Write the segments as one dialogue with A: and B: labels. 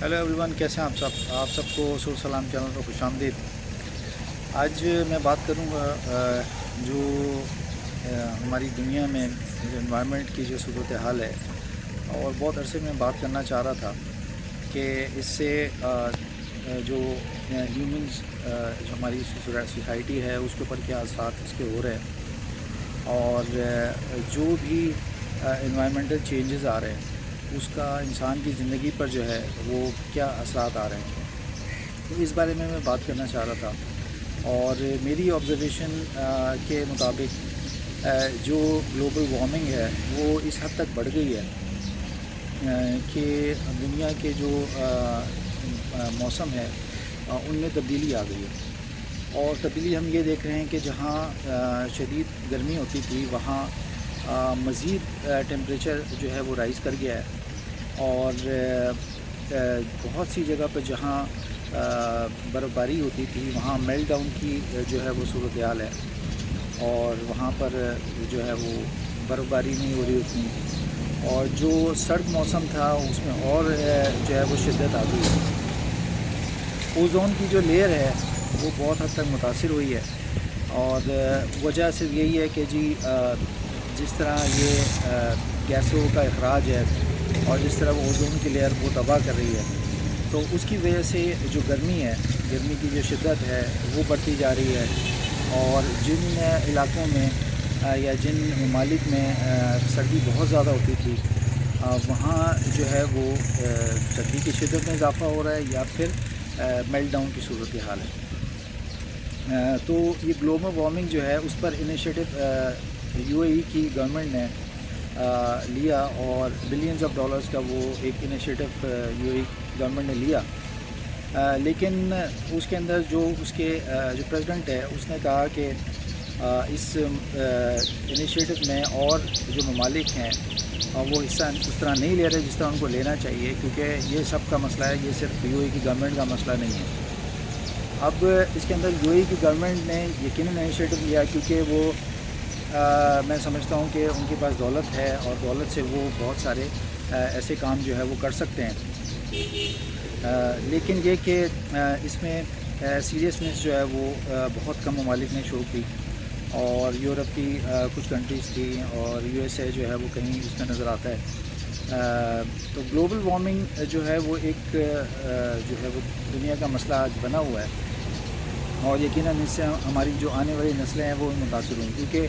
A: Hello every one, کیسے ہیں آپ سب کو سور سلام چینل پر خوش آمدید۔ آج میں بات کروں گا جو ہماری دنیا میں جو انوائرمنٹ کی جو صورت حال ہے، اور بہت عرصے میں بات کرنا چاہ رہا تھا کہ اس سے جو ہیومنز جو ہماری سوسائٹی ہے اس کے اوپر کیا اثرات اس کے ہو رہے ہیں، اور جو بھی انوائرمنٹل چینجز آ رہے ہیں اس کا انسان کی زندگی پر جو ہے وہ کیا اثرات آ رہے ہیں، تو اس بارے میں بات کرنا چاہ رہا تھا۔ اور میری آبزرویشن کے مطابق جو گلوبل وارمنگ ہے وہ اس حد تک بڑھ گئی ہے کہ دنیا کے جو موسم ہے ان میں تبدیلی آ گئی ہے، اور تبدیلی ہم یہ دیکھ رہے ہیں کہ جہاں شدید گرمی ہوتی تھی وہاں مزید ٹیمپریچر جو ہے وہ رائز کر گیا ہے، اور بہت سی جگہ پہ جہاں برف باری ہوتی تھی وہاں میلٹ ڈاؤن کی جو ہے وہ صورتحال ہے، اور وہاں پر جو ہے وہ برف باری نہیں ہو رہی اتنی، اور جو سرد موسم تھا اس میں اور جو ہے وہ شدت آ گئی ہے۔ اوزون کی جو لیئر ہے وہ بہت حد تک متاثر ہوئی ہے، اور وجہ صرف یہی ہے کہ جس طرح یہ گیسوں کا اخراج ہے اور جس طرح وہ اوزون کی لیئر کو تباہ کر رہی ہے، تو اس کی وجہ سے جو گرمی کی جو شدت ہے وہ بڑھتی جا رہی ہے، اور جن علاقوں میں یا جن ممالک میں سردی بہت زیادہ ہوتی تھی وہاں جو ہے وہ سردی کی شدت میں اضافہ ہو رہا ہے یا پھر میلٹ ڈاؤن کی صورتحال ہے۔ تو یہ گلوبل وارمنگ جو ہے اس پر انیشیٹو یو اے ای کی گورنمنٹ نے لیا، اور بلینز آف ڈالرز کا وہ ایک initiative you a E government نے لیا، لیکن اس کے اندر جو اس کے جو پریزیڈنٹ ہے اس نے کہا کہ اس انیشیٹو میں اور جو ممالک ہیں وہ حصہ اس طرح نہیں لے رہے جس طرح ان کو لینا چاہیے، کیونکہ یہ سب کا مسئلہ ہے، یہ صرف یو اے ای کی گورنمنٹ کا مسئلہ نہیں ہے۔ اب اس کے اندر یو اے ای کی گورنمنٹ نے یقیناً انیشیٹو لیا کیونکہ وہ میں سمجھتا ہوں کہ ان کے پاس دولت ہے، اور دولت سے وہ بہت سارے ایسے کام جو ہے وہ کر سکتے ہیں، لیکن یہ کہ اس میں سیریسنس جو ہے وہ بہت کم ممالک نے شو کی، اور یورپ کی کچھ کنٹریز تھی، اور یو ایس اے جو ہے وہ کہیں اس میں نظر آتا ہے۔ تو گلوبل وارمنگ جو ہے وہ ایک جو ہے وہ دنیا کا مسئلہ آج بنا ہوا ہے، اور یقیناً اس سے ہماری جو آنے والی نسلیں ہیں وہ متاثر ہوں، کیونکہ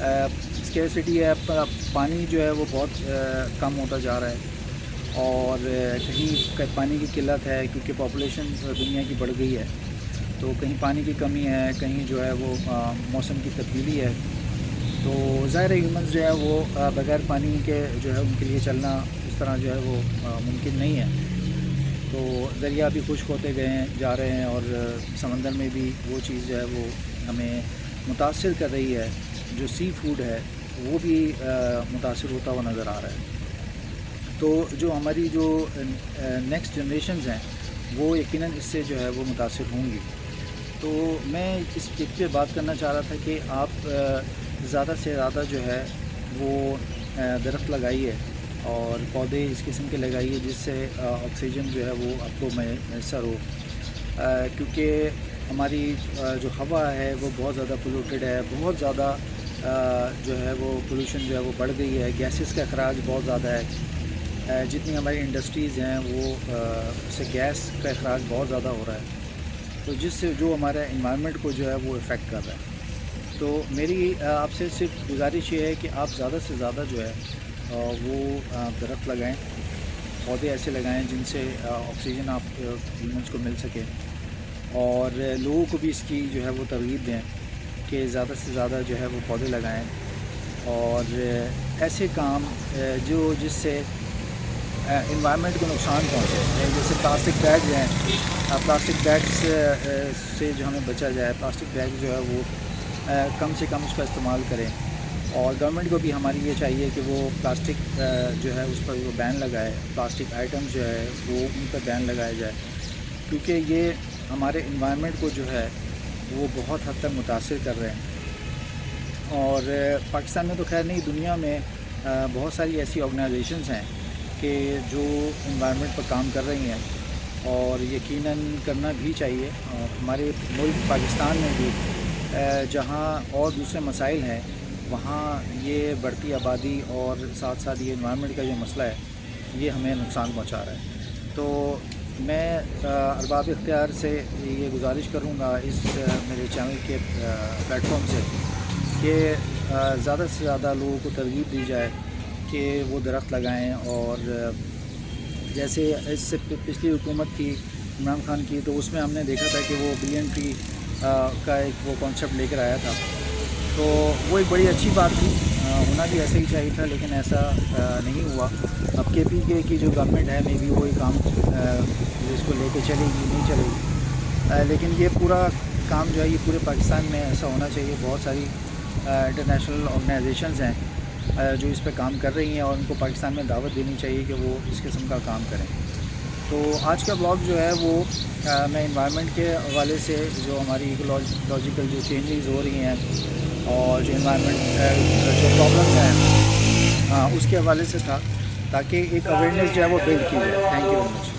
A: اسکیرسٹی ہے، پانی جو ہے وہ بہت کم ہوتا جا رہا ہے، اور کہیں پانی کی قلت ہے کیونکہ پاپولیشن دنیا کی بڑھ گئی ہے، تو کہیں پانی کی کمی ہے، کہیں جو ہے وہ موسم کی تبدیلی ہے، تو ظاہر ہیومنز جو ہے وہ بغیر پانی کے جو ہے ان کے لیے چلنا اس طرح جو ہے وہ ممکن نہیں ہے، تو دریا بھی خشک ہوتے جا رہے ہیں، اور سمندر میں بھی وہ چیز جو ہے وہ ہمیں متاثر کر رہی ہے، جو سی فوڈ ہے وہ بھی متاثر ہوتا ہوا نظر آ رہا ہے۔ تو جو ہماری جو نیکسٹ جنریشنز ہیں وہ یقیناً اس سے جو ہے وہ متاثر ہوں گی۔ تو میں اس پہ بات کرنا چاہ رہا تھا کہ آپ زیادہ سے زیادہ جو ہے وہ درخت لگائیے اور پودے اس قسم کے لگائیے جس سے آکسیجن جو ہے وہ آپ کو میسر ہو، کیونکہ ہماری جو ہوا ہے وہ بہت زیادہ پولوٹیڈ ہے، بہت زیادہ جو ہے وہ پولوشن جو ہے وہ بڑھ گئی ہے، گیسز کا اخراج بہت زیادہ ہے، جتنی ہماری انڈسٹریز ہیں وہ اس سے گیس کا اخراج بہت زیادہ ہو رہا ہے، تو جس سے جو ہمارے انوائرمنٹ کو جو ہے وہ افیکٹ کر رہا ہے۔ تو میری آپ سے صرف گزارش یہ ہے کہ آپ زیادہ سے زیادہ جو ہے وہ درخت لگائیں، پودے ایسے لگائیں جن سے آکسیجن آپ ہیومنس کو مل سکے، اور لوگوں کو بھی اس کی جو ہے وہ ترغیب دیں کہ زیادہ سے زیادہ جو ہے وہ پودے لگائیں، اور ایسے کام جس سے انوائرمنٹ کو نقصان پہنچے، جیسے پلاسٹک بیگز ہیں، پلاسٹک بیگز سے جو ہمیں بچا جائے، پلاسٹک بیگ جو ہے وہ کم سے کم اس کا استعمال کریں، اور گورنمنٹ کو بھی ہماری یہ چاہیے کہ وہ پلاسٹک جو ہے اس پر وہ بین لگائے، پلاسٹک آئٹمز جو ہے وہ ان پر بین لگایا جائے، کیونکہ یہ ہمارے انوائرمنٹ کو جو ہے وہ بہت حد تک متاثر کر رہے ہیں۔ اور پاکستان میں تو خیر نہیں، دنیا میں بہت ساری ایسی آرگنائزیشنز ہیں کہ جو انوائرمنٹ پر کام کر رہی ہیں، اور یقیناً کرنا بھی چاہیے. ہمارے ملک پاکستان میں بھی جہاں اور دوسرے مسائل ہیں وہاں یہ بڑھتی آبادی اور ساتھ ساتھ یہ انوائرمنٹ کا جو مسئلہ ہے یہ ہمیں نقصان پہنچا رہا ہے. تو میں ارباب اختیار سے یہ گزارش کروں گا اس میرے چینل کے پلیٹ فارم سے کہ زیادہ سے زیادہ لوگوں کو ترغیب دی جائے کہ وہ درخت لگائیں. اور جیسے اس سے پچھلی حکومت تھی عمران خان کی تو اس میں ہم نے دیکھا تھا کہ وہ بلین ٹری کا ایک وہ کانسیپٹ لے کر آیا تھا. تو وہ ایک بڑی اچھی بات تھی, ہونا بھی ایسا ہی چاہیے تھا, لیکن ایسا نہیں ہوا. اب کے پی کے کی جو گورنمنٹ ہے مے بی وہی کام اس کو لے کے چلے گی نہیں چلے گی, لیکن یہ پورا کام جو ہے یہ پورے پاکستان میں ایسا ہونا چاہیے. بہت ساری انٹرنیشنل آرگنائزیشنز ہیں جو اس پہ کام کر رہی ہیں اور ان کو پاکستان میں دعوت دینی چاہیے کہ وہ اس قسم کا کام کریں. تو آج کا بلاگ جو ہے وہ میں انوائرمنٹ کے حوالے سے جو ہماری ایکولوجیکل جو چینجز ہو رہی ہیں اور جو انوائرمنٹ جو پرابلمس ہیں اس کے حوالے سے تھا, تاکہ ایک اویئرنیس جو ہے وہ بلڈ کی جائے. Thank you very much.